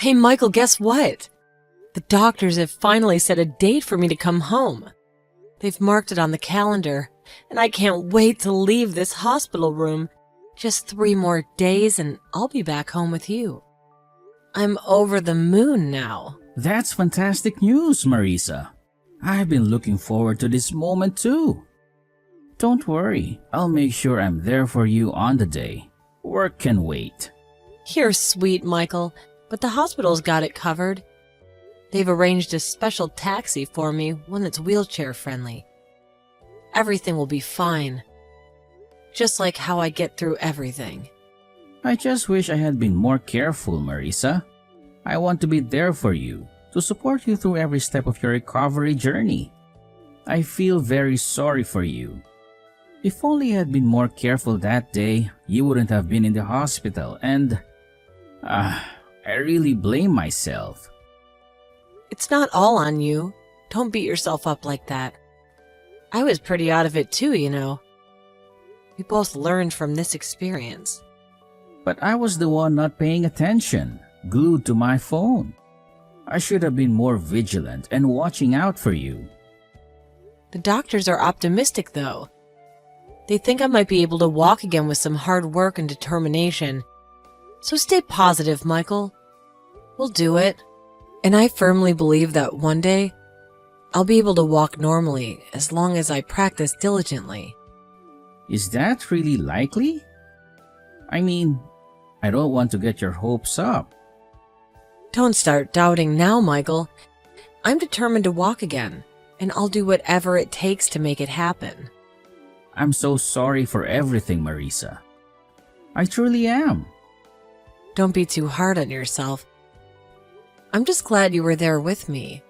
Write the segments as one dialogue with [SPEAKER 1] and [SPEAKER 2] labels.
[SPEAKER 1] Hey, Michael, guess what? The doctors have finally set a date for me to come home. They've marked it on the calendar, and I can't wait to leave this hospital room. Just 3 more days and I'll be back home with you. I'm over the moon now.
[SPEAKER 2] That's fantastic news, Marisa. I've been looking forward to this moment too. Don't worry, I'll make sure I'm there for you on the day. Work can wait.
[SPEAKER 1] You're sweet, Michael, but the hospital's got it covered. They've arranged a special taxi for me, one that's wheelchair friendly. Everything will be fine. Just like how I get through everything.
[SPEAKER 2] I just wish I had been more careful, Marisa. I want to be there for you, to support you through every step of your recovery journey. I feel very sorry for you. If only I had been more careful that day, you wouldn't have been in the hospital and… I really blame myself.
[SPEAKER 1] It's not all on you. Don't beat yourself up like that. I was pretty out of it too, you know. We both learned from this experience.
[SPEAKER 2] But I was the one not paying attention, glued to my phone. I should have been more vigilant and watching out for you.
[SPEAKER 1] The doctors are optimistic, though. They think I might be able to walk again with some hard work and determination. So stay positive, Michael. We'll do it. And I firmly believe that one day, I'll be able to walk normally as long as I practice diligently.
[SPEAKER 2] Is that really likely? I mean, I don't want to get your hopes up.
[SPEAKER 1] Don't start doubting now, Michael. I'm determined to walk again, and I'll do whatever it takes to make it happen.
[SPEAKER 2] I'm so sorry for everything, Marisa. I truly am.
[SPEAKER 1] Don't be too hard on yourself. I'm just glad you were there with me.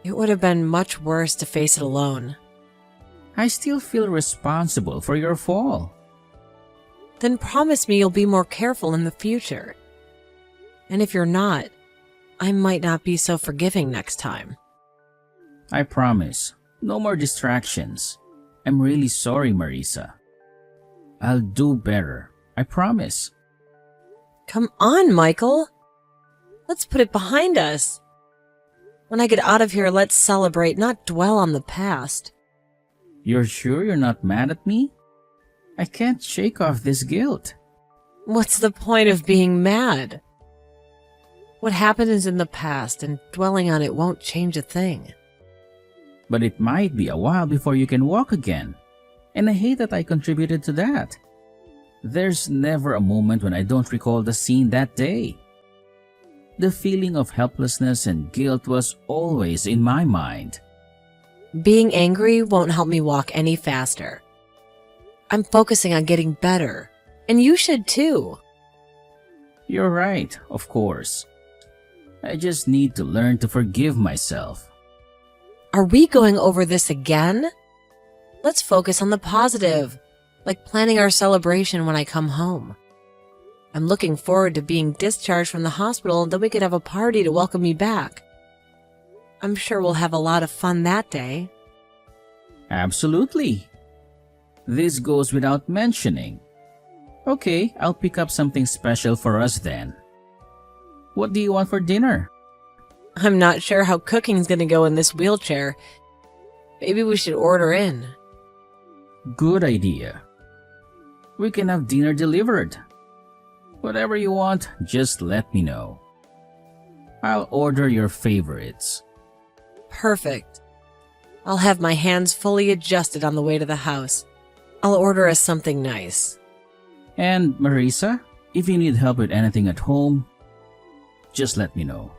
[SPEAKER 1] It would have been much worse to face it alone.
[SPEAKER 2] I still feel responsible for your fall.
[SPEAKER 1] Then promise me you'll be more careful in the future. And if you're not, I might not be so forgiving next time.
[SPEAKER 2] I promise. No more distractions. I'm really sorry, Marisa. I'll do better. I promise.
[SPEAKER 1] Come on, Michael. Let's put it behind us. When I get out of here, let's celebrate, not dwell on the past.
[SPEAKER 2] You're sure you're not mad at me? I can't shake off this guilt.
[SPEAKER 1] What's the point of being mad? What happened is in the past, and dwelling on it won't change a thing.
[SPEAKER 2] But it might be a while before you can walk again. And I hate that I contributed to that. There's never a moment when I don't recall the scene that day. The feeling of helplessness and guilt was always in my mind.
[SPEAKER 1] Being angry won't help me walk any faster. I'm focusing on getting better, and you should too.
[SPEAKER 2] You're right, of course. I just need to learn to forgive myself.
[SPEAKER 1] Are we going over this again? Let's focus on the positive, like planning our celebration when I come home. I'm looking forward to being discharged from the hospital, and then we could have a party to welcome me back. I'm sure we'll have a lot of fun that day.
[SPEAKER 2] Absolutely. This goes without mentioning. Okay, I'll pick up something special for us then. What do you want for dinner?
[SPEAKER 1] I'm not sure how cooking's gonna go in this wheelchair. Maybe we should order in.
[SPEAKER 2] Good idea. We can have dinner delivered. Whatever you want, just let me know. I'll order your favorites.
[SPEAKER 1] Perfect. I'll have my hands fully adjusted on the way to the house. I'll order us something nice.
[SPEAKER 2] And Marisa, if you need help with anything at home, just let me know.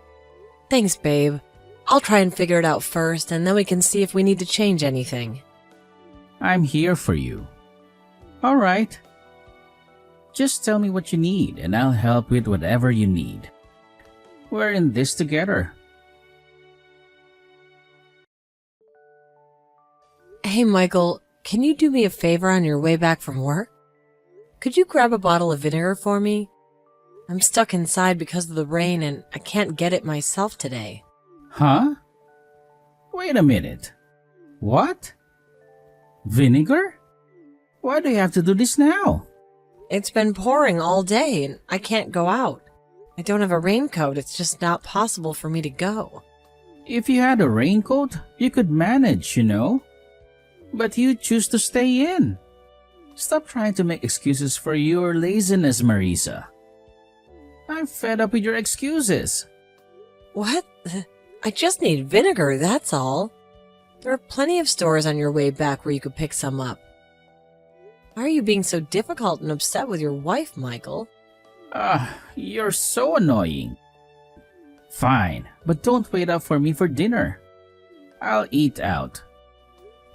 [SPEAKER 1] Thanks, babe. I'll try and figure it out first, and then we can see if we need to change anything.
[SPEAKER 2] I'm here for you. All right. Just tell me what you need, and I'll help with whatever you need. We're in this together.
[SPEAKER 1] Hey, Michael, can you do me a favor on your way back from work? Could you grab a bottle of vinegar for me? I'm stuck inside because of the rain, and I can't get it myself today.
[SPEAKER 2] Huh? Wait a minute. What? Vinegar? Why do you have to do this now?
[SPEAKER 1] It's been pouring all day, and I can't go out. I don't have a raincoat. It's just not possible for me to go.
[SPEAKER 2] If you had a raincoat, you could manage, you know. But you choose to stay in. Stop trying to make excuses for your laziness, Marisa. I'm fed up with your excuses.
[SPEAKER 1] What? I just need vinegar, that's all. There are plenty of stores on your way back where you could pick some up. Why are you being so difficult and upset with your wife, Michael?
[SPEAKER 2] You're so annoying. Fine, but don't wait up for me for dinner. I'll eat out.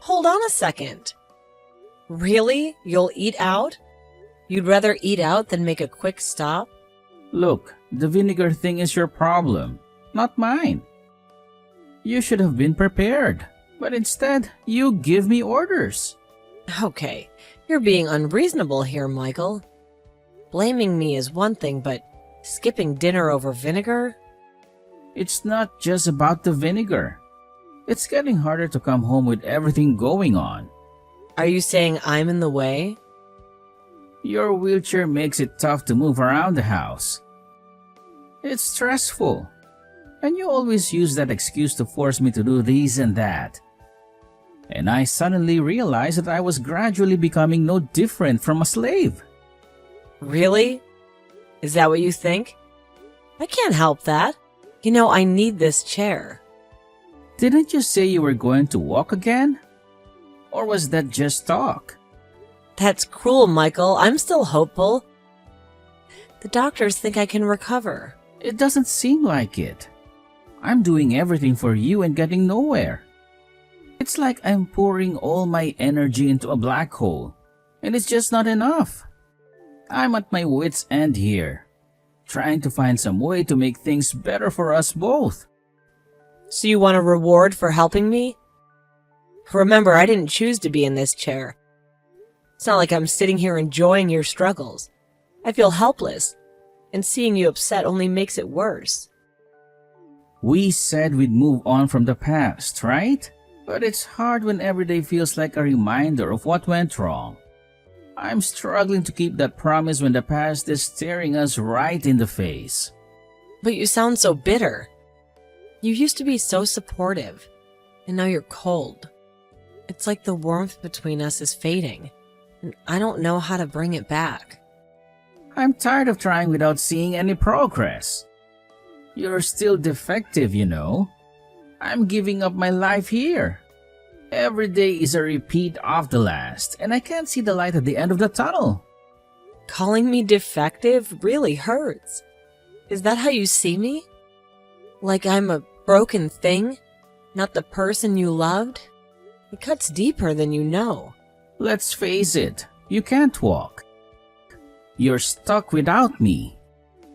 [SPEAKER 1] Hold on a second. Really? You'll eat out? You'd rather eat out than make a quick stop?
[SPEAKER 2] Look, the vinegar thing is your problem, not mine. You should have been prepared, but instead, you give me orders.
[SPEAKER 1] Okay, you're being unreasonable here, Michael. Blaming me is one thing, but skipping dinner over vinegar?
[SPEAKER 2] It's not just about the vinegar. It's getting harder to come home with everything going on.
[SPEAKER 1] Are you saying I'm in the way?
[SPEAKER 2] Your wheelchair makes it tough to move around the house. It's stressful. And you always use that excuse to force me to do this and that. And I suddenly realized that I was gradually becoming no different from a slave.
[SPEAKER 1] Really? Is that what you think? I can't help that. You know, I need this chair.
[SPEAKER 2] Didn't you say you were going to walk again? Or was that just talk?
[SPEAKER 1] That's cruel, Michael. I'm still hopeful. The doctors think I can recover.
[SPEAKER 2] It doesn't seem like it. I'm doing everything for you and getting nowhere. It's like I'm pouring all my energy into a black hole, and it's just not enough. I'm at my wit's end here, trying to find some way to make things better for us both.
[SPEAKER 1] So you want a reward for helping me? Remember, I didn't choose to be in this chair. It's not like I'm sitting here enjoying your struggles. I feel helpless, and seeing you upset only makes it worse.
[SPEAKER 2] We said we'd move on from the past, right? But it's hard when every day feels like a reminder of what went wrong. I'm struggling to keep that promise when the past is staring us right in the face.
[SPEAKER 1] But you sound so bitter. You used to be so supportive, and now you're cold. It's like the warmth between us is fading, and I don't know how to bring it back.
[SPEAKER 2] I'm tired of trying without seeing any progress. You're still defective, you know. I'm giving up my life here. Every day is a repeat of the last, and I can't see the light at the end of the tunnel.
[SPEAKER 1] Calling me defective really hurts. Is that how you see me? Like I'm a broken thing? Not the person you loved? It cuts deeper than you know.
[SPEAKER 2] Let's face it, you can't walk. You're stuck without me,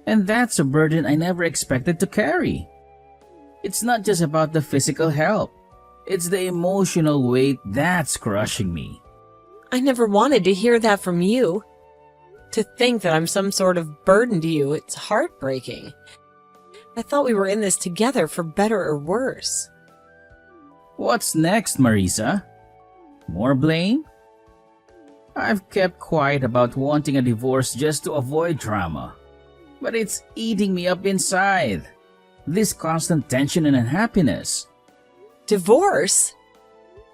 [SPEAKER 2] and that's a burden I never expected to carry. It's not just about the physical help. It's the emotional weight that's crushing me.
[SPEAKER 1] I never wanted to hear that from you. To think that I'm some sort of burden to you, it's heartbreaking. I thought we were in this together for better or worse.
[SPEAKER 2] What's next, Marisa? More blame? I've kept quiet about wanting a divorce just to avoid drama. But it's eating me up inside. This constant tension and unhappiness.
[SPEAKER 1] Divorce?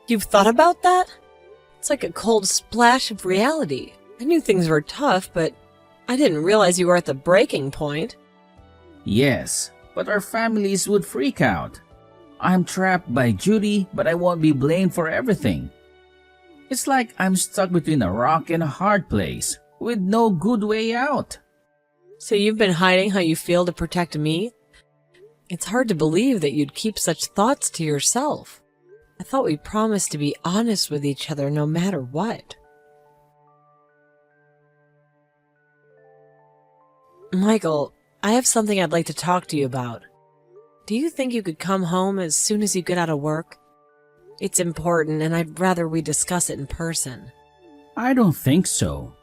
[SPEAKER 1] You've thought about that? It's like a cold splash of reality. I knew things were tough, but I didn't realize you were at the breaking point.
[SPEAKER 2] Yes, but our families would freak out. I'm trapped by Judy, but I won't be blamed for everything. It's like I'm stuck between a rock and a hard place, with no good way out.
[SPEAKER 1] So you've been hiding how you feel to protect me? It's hard to believe that you'd keep such thoughts to yourself. I thought we promised to be honest with each other no matter what. Michael, I have something I'd like to talk to you about. Do you think you could come home as soon as you get out of work? It's important, and I'd rather we discuss it in person.
[SPEAKER 2] I don't think so.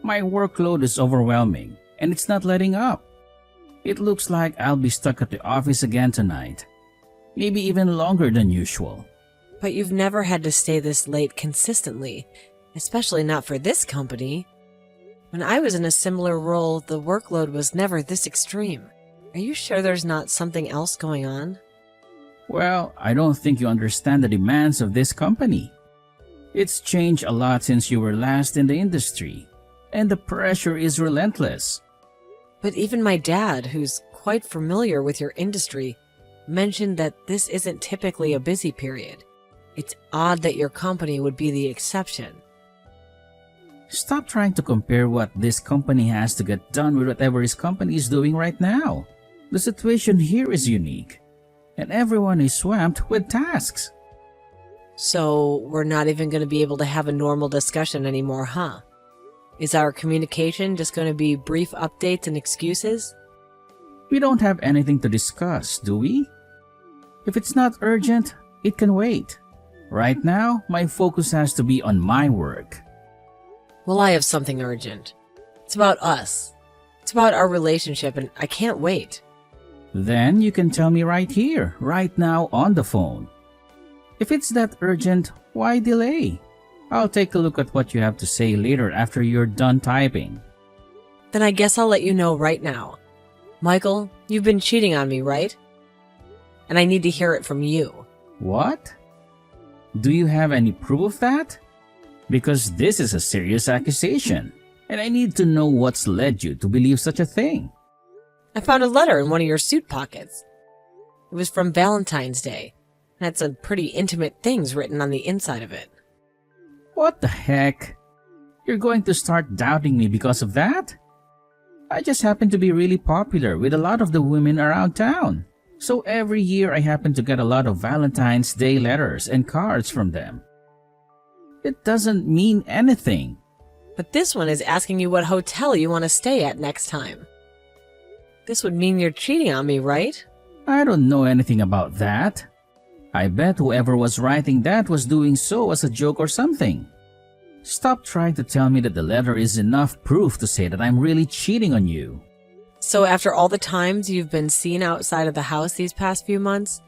[SPEAKER 2] My workload is overwhelming, and it's not letting up. It looks like I'll be stuck at the office again tonight. Maybe even longer than usual.
[SPEAKER 1] But you've never had to stay this late consistently, especially not for this company. When I was in a similar role, the workload was never this extreme. Are you sure there's not something else going on?
[SPEAKER 2] Well, I don't think you understand the demands of this company. It's changed a lot since you were last in the industry, and the pressure is relentless.
[SPEAKER 1] But even my dad, who's quite familiar with your industry, mentioned that this isn't typically a busy period. It's odd that your company would be the exception.
[SPEAKER 2] Stop trying to compare what this company has to get done with whatever his company is doing right now. The situation here is unique, and everyone is swamped with tasks.
[SPEAKER 1] So we're not even going to be able to have a normal discussion anymore, huh? Is our communication just going to be brief updates and excuses?
[SPEAKER 2] We don't have anything to discuss, do we? If it's not urgent, it can wait. Right now, my focus has to be on my work.
[SPEAKER 1] Well, I have something urgent. It's about us. It's about our relationship, and I can't wait.
[SPEAKER 2] Then you can tell me right here, right now on the phone. If it's that urgent, why delay? I'll take a look at what you have to say later after you're done typing.
[SPEAKER 1] Then I guess I'll let you know right now. Michael, you've been cheating on me, right? And I need to hear it from you.
[SPEAKER 2] What? Do you have any proof of that? Because this is a serious accusation, and I need to know what's led you to believe such a thing.
[SPEAKER 1] I found a letter in one of your suit pockets. It was from Valentine's Day, and had some pretty intimate things written on the inside of it.
[SPEAKER 2] What the heck? You're going to start doubting me because of that? I just happen to be really popular with a lot of the women around town. So every year I happen to get a lot of Valentine's Day letters and cards from them. It doesn't mean anything.
[SPEAKER 1] But this one is asking you what hotel you want to stay at next time. This would mean you're cheating on me, right?
[SPEAKER 2] I don't know anything about that. I bet whoever was writing that was doing so as a joke or something. Stop trying to tell me that the letter is enough proof to say that I'm really cheating on you.
[SPEAKER 1] So after all the times you've been seen outside of the house these past few months,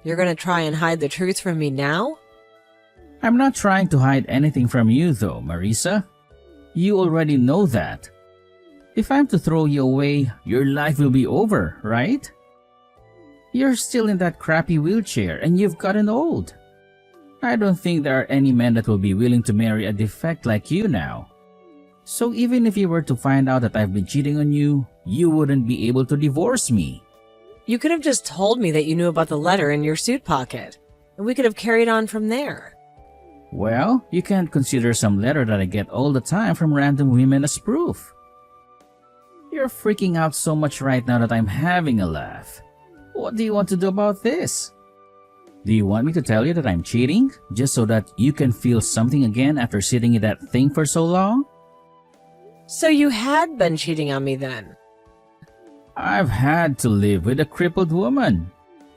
[SPEAKER 1] you're going to try and hide the truth from me now?
[SPEAKER 2] I'm not trying to hide anything from you though, Marisa. You already know that. If I'm to throw you away, your life will be over, right? You're still in that crappy wheelchair and you've gotten old. I don't think there are any men that will be willing to marry a defect like you now. So even if you were to find out that I've been cheating on you, you wouldn't be able to divorce me.
[SPEAKER 1] You could have just told me that you knew about the letter in your suit pocket, and we could have carried on from there.
[SPEAKER 2] Well, you can't consider some letter that I get all the time from random women as proof. You're freaking out so much right now that I'm having a laugh. What do you want to do about this? Do you want me to tell you that I'm cheating, just so that you can feel something again after sitting in that thing for so long?
[SPEAKER 1] So you had been cheating on me then?
[SPEAKER 2] I've had to live with a crippled woman.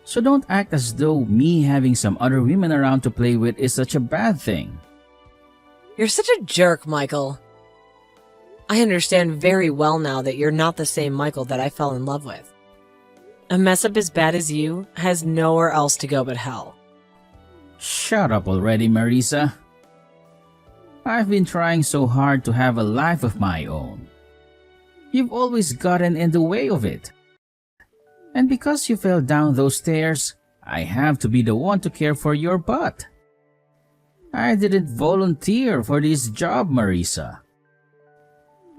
[SPEAKER 2] So don't act as though me having some other women around to play with is such a bad thing.
[SPEAKER 1] You're such a jerk, Michael. I understand very well now that you're not the same Michael that I fell in love with. A mess up as bad as you has nowhere else to go but hell.
[SPEAKER 2] Shut up already, Marisa. I've been trying so hard to have a life of my own. You've always gotten in the way of it. And because you fell down those stairs, I have to be the one to care for your butt. I didn't volunteer for this job, Marisa.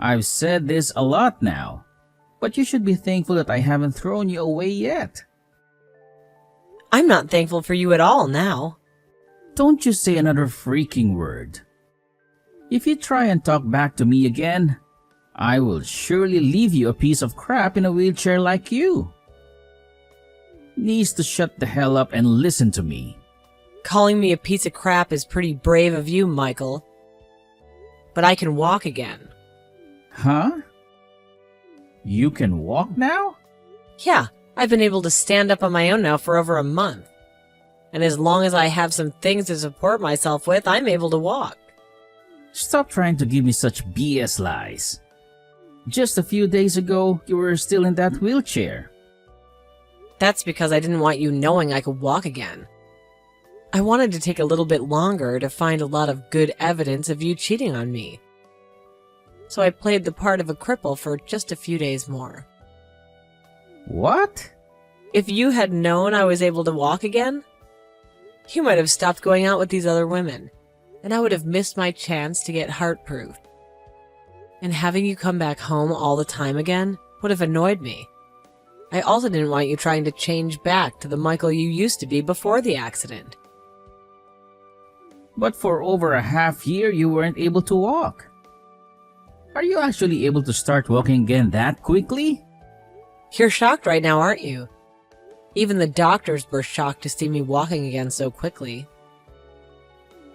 [SPEAKER 2] I've said this a lot now, but you should be thankful that I haven't thrown you away yet.
[SPEAKER 1] I'm not thankful for you at all now.
[SPEAKER 2] Don't you say another freaking word. If you try and talk back to me again, I will surely leave you a piece of crap in a wheelchair like you. Needs to shut the hell up and listen to me.
[SPEAKER 1] Calling me a piece of crap is pretty brave of you, Michael. But I can walk again.
[SPEAKER 2] Huh? You can walk now?
[SPEAKER 1] Yeah, I've been able to stand up on my own now for over a month. And as long as I have some things to support myself with, I'm able to walk.
[SPEAKER 2] Stop trying to give me such BS lies. Just a few days ago, you were still in that wheelchair.
[SPEAKER 1] That's because I didn't want you knowing I could walk again. I wanted to take a little bit longer to find a lot of good evidence of you cheating on me. so I played the part of a cripple for just a few days more.
[SPEAKER 2] What?
[SPEAKER 1] If you had known I was able to walk again, you might have stopped going out with these other women, and I would have missed my chance to get heart-proofed. And having you come back home all the time again would have annoyed me. I also didn't want you trying to change back to the Michael you used to be before the accident.
[SPEAKER 2] But for over a half year, you weren't able to walk. Are you actually able to start walking again that quickly?
[SPEAKER 1] You're shocked right now, aren't you? Even the doctors were shocked to see me walking again so quickly.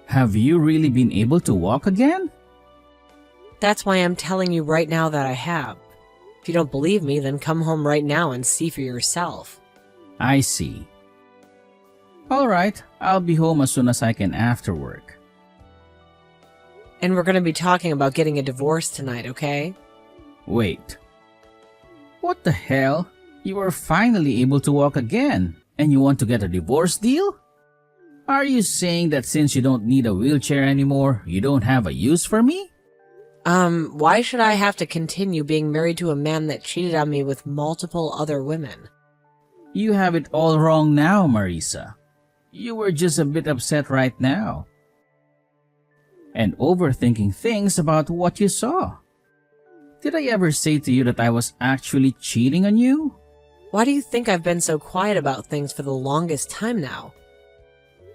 [SPEAKER 2] Have you really been able to walk again?
[SPEAKER 1] That's why I'm telling you right now that I have. If you don't believe me, then come home right now and see for yourself.
[SPEAKER 2] I see. Alright, I'll be home as soon as I can after work.
[SPEAKER 1] And we're going to be talking about getting a divorce tonight, okay?
[SPEAKER 2] Wait. What the hell? You are finally able to walk again, and you want to get a divorce deal? Are you saying that since you don't need a wheelchair anymore, you don't have a use for me?
[SPEAKER 1] Why should I have to continue being married to a man that cheated on me with multiple other women?
[SPEAKER 2] You have it all wrong now, Marisa. You were just a bit upset right now. And overthinking things about what you saw. Did I ever say to you that I was actually cheating on you?
[SPEAKER 1] Why do you think I've been so quiet about things for the longest time now?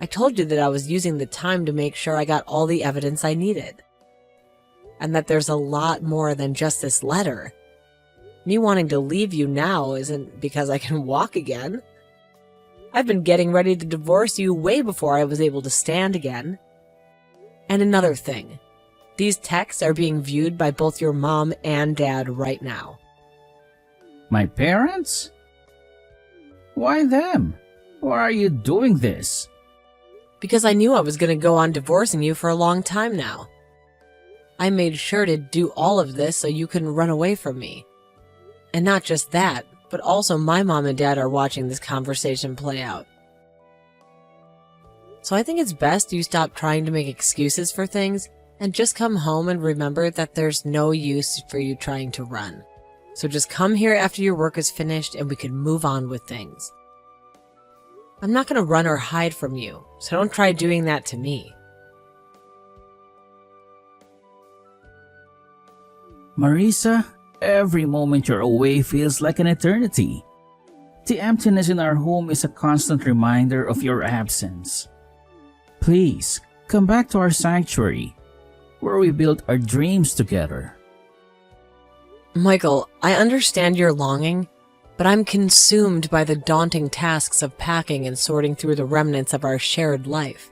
[SPEAKER 1] I told you that I was using the time to make sure I got all the evidence I needed. And that there's a lot more than just this letter. Me wanting to leave you now isn't because I can walk again. I've been getting ready to divorce you way before I was able to stand again. And another thing, these texts are being viewed by both your mom and dad right now.
[SPEAKER 2] My parents? Why them? Why are you doing this?
[SPEAKER 1] Because I knew I was going to go on divorcing you for a long time now. I made sure to do all of this so you couldn't run away from me. And not just that, but also my mom and dad are watching this conversation play out. So I think it's best you stop trying to make excuses for things and just come home and remember that there's no use for you trying to run. So just come here after your work is finished and we can move on with things. I'm not going to run or hide from you, so don't try doing that to me.
[SPEAKER 2] Marisa, every moment you're away feels like an eternity. The emptiness in our home is a constant reminder of your absence. Please, come back to our sanctuary, where we built our dreams together.
[SPEAKER 1] Michael, I understand your longing, but I'm consumed by the daunting tasks of packing and sorting through the remnants of our shared life.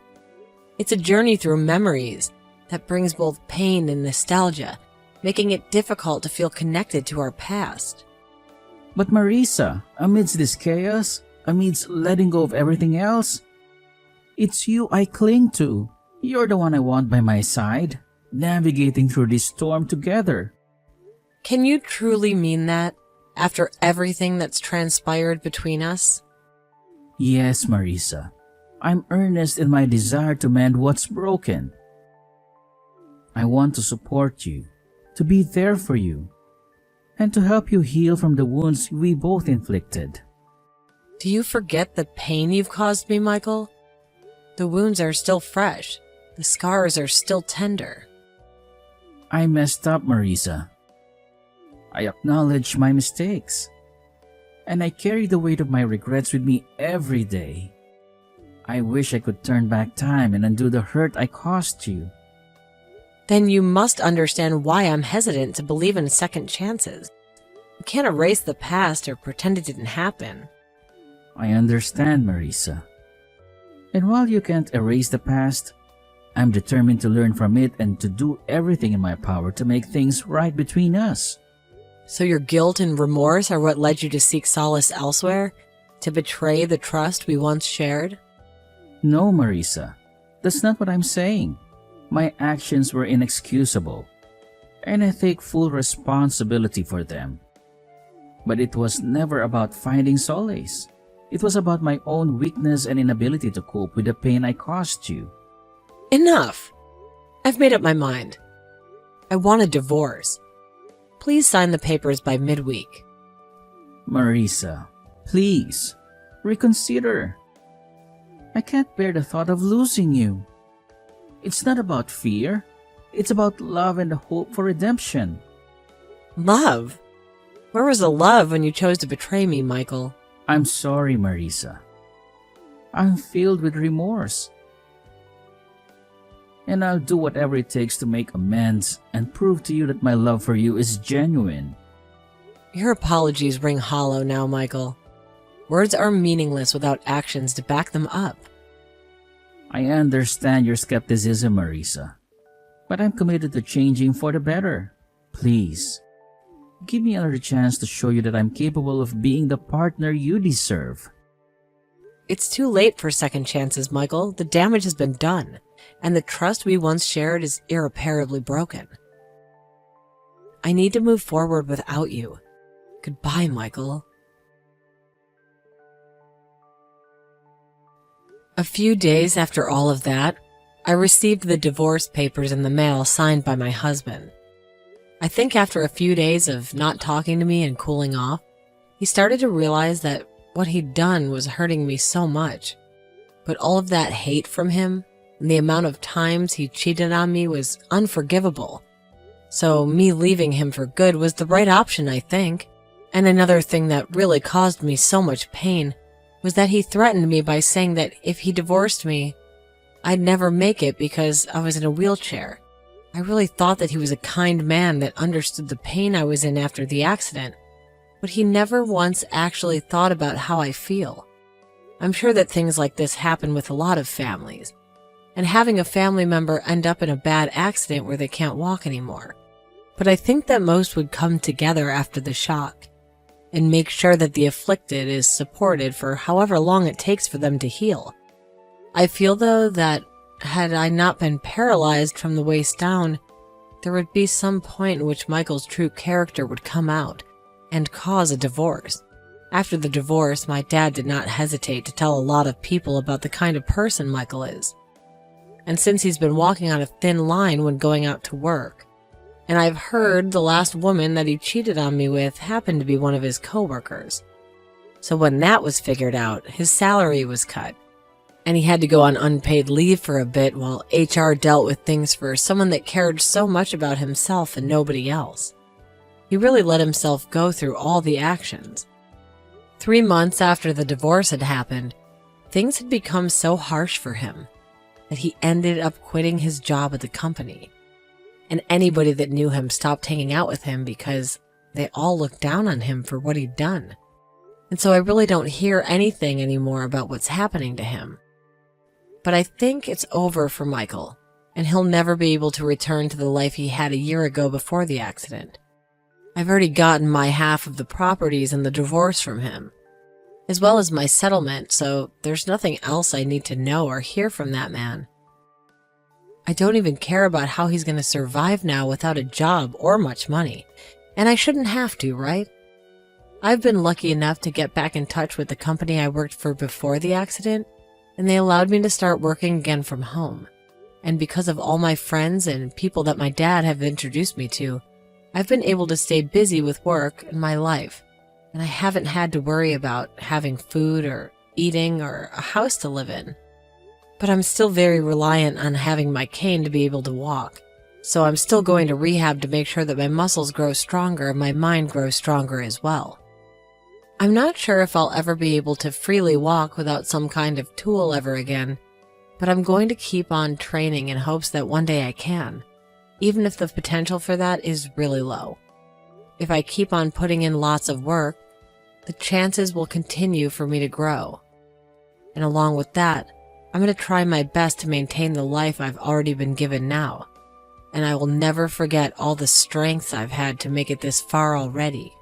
[SPEAKER 1] It's a journey through memories that brings both pain and nostalgia, making it difficult to feel connected to our past.
[SPEAKER 2] But Marisa, amidst this chaos, amidst letting go of everything else, it's you I cling to. You're the one I want by my side, navigating through this storm together.
[SPEAKER 1] Can you truly mean that, after everything that's transpired between us?
[SPEAKER 2] Yes, Marisa. I'm earnest in my desire to mend what's broken. I want to support you, to be there for you, and to help you heal from the wounds we both inflicted.
[SPEAKER 1] Do you forget the pain you've caused me, Michael? The wounds are still fresh. The scars are still tender.
[SPEAKER 2] I messed up, Marisa. I acknowledge my mistakes, and I carry the weight of my regrets with me every day. I wish I could turn back time and undo the hurt I caused you.
[SPEAKER 1] Then you must understand why I'm hesitant to believe in second chances. You can't erase the past or pretend it didn't happen.
[SPEAKER 2] I understand, Marisa. And while you can't erase the past, I'm determined to learn from it and to do everything in my power to make things right between us.
[SPEAKER 1] So your guilt and remorse are what led you to seek solace elsewhere? To betray the trust we once shared?
[SPEAKER 2] No, Marisa. That's not what I'm saying. My actions were inexcusable, and I take full responsibility for them. But it was never about finding solace. It was about my own weakness and inability to cope with the pain I caused you.
[SPEAKER 1] Enough! I've made up my mind. I want a divorce. Please sign the papers by midweek.
[SPEAKER 2] Marisa, please, reconsider. I can't bear the thought of losing you. It's not about fear. It's about love and the hope for redemption.
[SPEAKER 1] Love? Where was the love when you chose to betray me, Michael?
[SPEAKER 2] I'm sorry, Marisa. I'm filled with remorse. And I'll do whatever it takes to make amends and prove to you that my love for you is genuine.
[SPEAKER 1] Your apologies ring hollow now, Michael. Words are meaningless without actions to back them up.
[SPEAKER 2] I understand your skepticism, Marisa, but I'm committed to changing for the better. Please, give me another chance to show you that I'm capable of being the partner you deserve.
[SPEAKER 1] It's too late for second chances, Michael. The damage has been done, and the trust we once shared is irreparably broken. I need to move forward without you. Goodbye, Michael. A few days after all of that, I received the divorce papers in the mail signed by my husband. I think after a few days of not talking to me and cooling off, he started to realize that what he'd done was hurting me so much. But all of that hate from him and the amount of times he cheated on me was unforgivable. So me leaving him for good was the right option, I think. And another thing that really caused me so much pain was that he threatened me by saying that if he divorced me, I'd never make it because I was in a wheelchair. I really thought that he was a kind man that understood the pain I was in after the accident, but he never once actually thought about how I feel. I'm sure that things like this happen with a lot of families, and having a family member end up in a bad accident where they can't walk anymore. But I think that most would come together after the shock and make sure that the afflicted is supported for however long it takes for them to heal. I feel, though, that had I not been paralyzed from the waist down, there would be some point in which Michael's true character would come out and cause a divorce. After the divorce, my dad did not hesitate to tell a lot of people about the kind of person Michael is. And since he's been walking on a thin line when going out to work, and I've heard the last woman that he cheated on me with happened to be one of his coworkers. So when that was figured out, his salary was cut, and he had to go on unpaid leave for a bit while HR dealt with things for someone that cared so much about himself and nobody else. He really let himself go through all the actions. 3 months after the divorce had happened, things had become so harsh for him that he ended up quitting his job at the company. And anybody that knew him stopped hanging out with him because they all looked down on him for what he'd done. And so I really don't hear anything anymore about what's happening to him. But I think it's over for Michael, and he'll never be able to return to the life he had a year ago before the accident. I've already gotten my half of the properties and the divorce from him, as well as my settlement, so there's nothing else I need to know or hear from that man. I don't even care about how he's going to survive now without a job or much money, and I shouldn't have to, right? I've been lucky enough to get back in touch with the company I worked for before the accident, and they allowed me to start working again from home. And because of all my friends and people that my dad have introduced me to, I've been able to stay busy with work and my life, and I haven't had to worry about having food or eating or a house to live in. But I'm still very reliant on having my cane to be able to walk, so I'm still going to rehab to make sure that my muscles grow stronger and my mind grows stronger as well. I'm not sure if I'll ever be able to freely walk without some kind of tool ever again, but I'm going to keep on training in hopes that one day I can, even if the potential for that is really low. If I keep on putting in lots of work, the chances will continue for me to grow. And along with that, I'm going to try my best to maintain the life I've already been given now, and I will never forget all the strengths I've had to make it this far already.